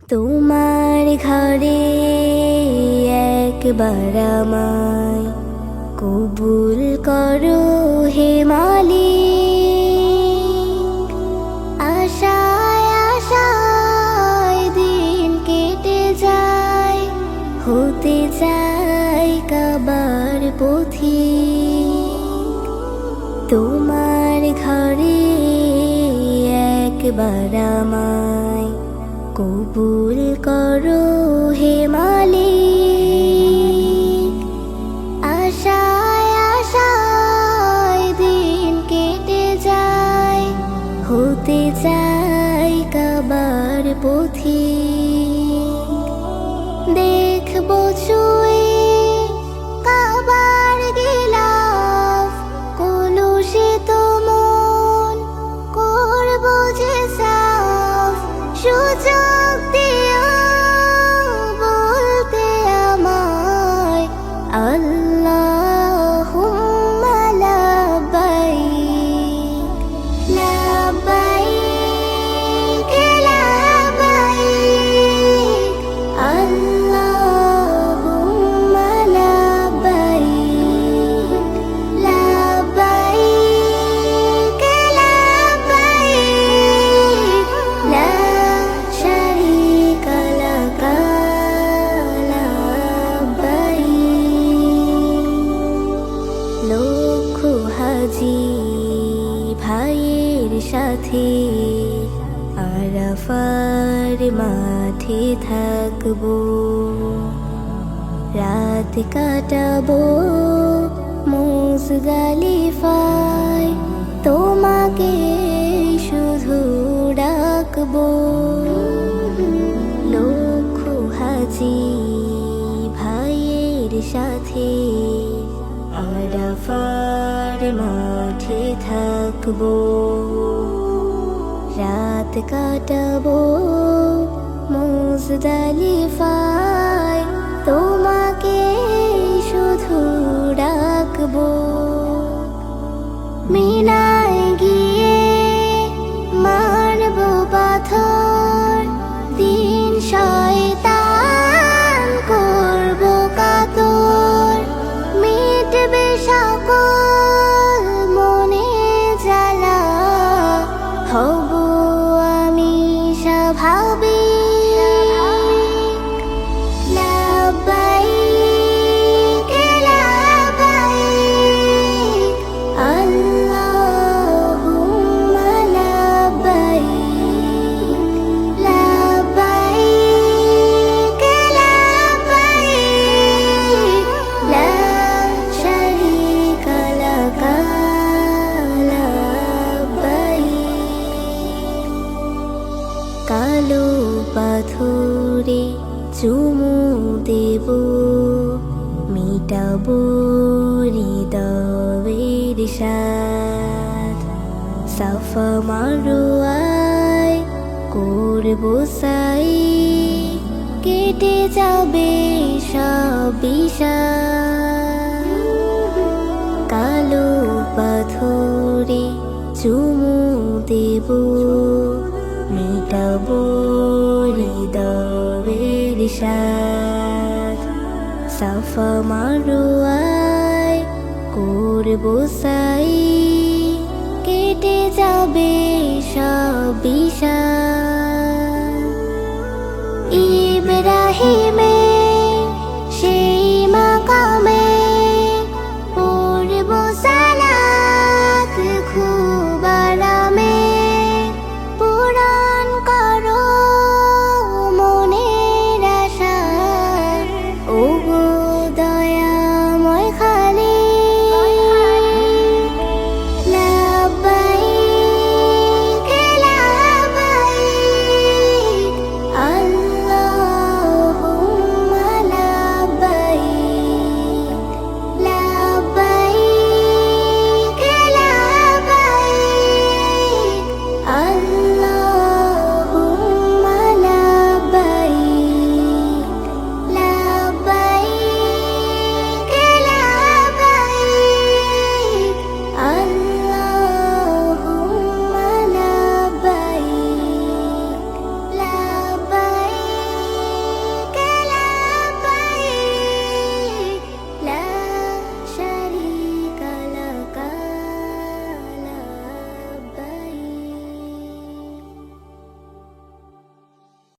তোমার ঘরে একবার আমায় কবুল করো হে মালিক। আশায় আশায় দিন কেটে যায়, হতে চাই কাবার পথিক। তোমার ঘরে একবার আমায় কবুল করো হে মালিক। আশায় আশায় দিন কেটে যায়, হতে চাই কাবার পথিক। দেখবো ছুঁয়ে কাবার গিলাফ, কলুষে তো মন করবো যে সাফ। সুযোগ দিও বলতে আমায় আল্লাহুম্মা লাব্বাইক। লাব্বাইক লাব্বাইক আল্লাহুম্মা লাব্বাইক। লাব্বাইক লাব্বাইক লা শারীকা লাক লাব্বাইক। লক্ষ হাজি ভাইয়ের সাথে আরাফার মাঠে থাকবো, রাত কাটাবো মুজদালিফায়, তোমাকে শুধু ডাকবো। লক্ষ হাজি ভাইয়ের সাথে আরাফার মাঠে থাকবো, রাত কাটাবো মুজদালিফায়, তোমাকে শুধু ডাকবো। মিনায় গিয়ে মারবো পাথর, দিন শয়তান করবো কাতর। মিটবে সকল মনে জ্বালা, হব আমি স্বাভাবিক। লাব্বাইক লাব্বাইক আল্লাহুম্মা লাব্বাইক। লাব্বাইক লাব্বাইক লা শারীকা লাক লাব্বাইক। কালো পাথরে চুমু দেব, মিটাবো হৃদয়ের সাথ। সাফা মারোয়ায় করবো সাই, কেটে যাবে সব বিষাদ। কালো পাথরে চুমু দেব, মিটাবো হৃদয়ের সাথ। সাফা মারোয়ায় করবো সাই, কেটে যাবে সব বিষাদ।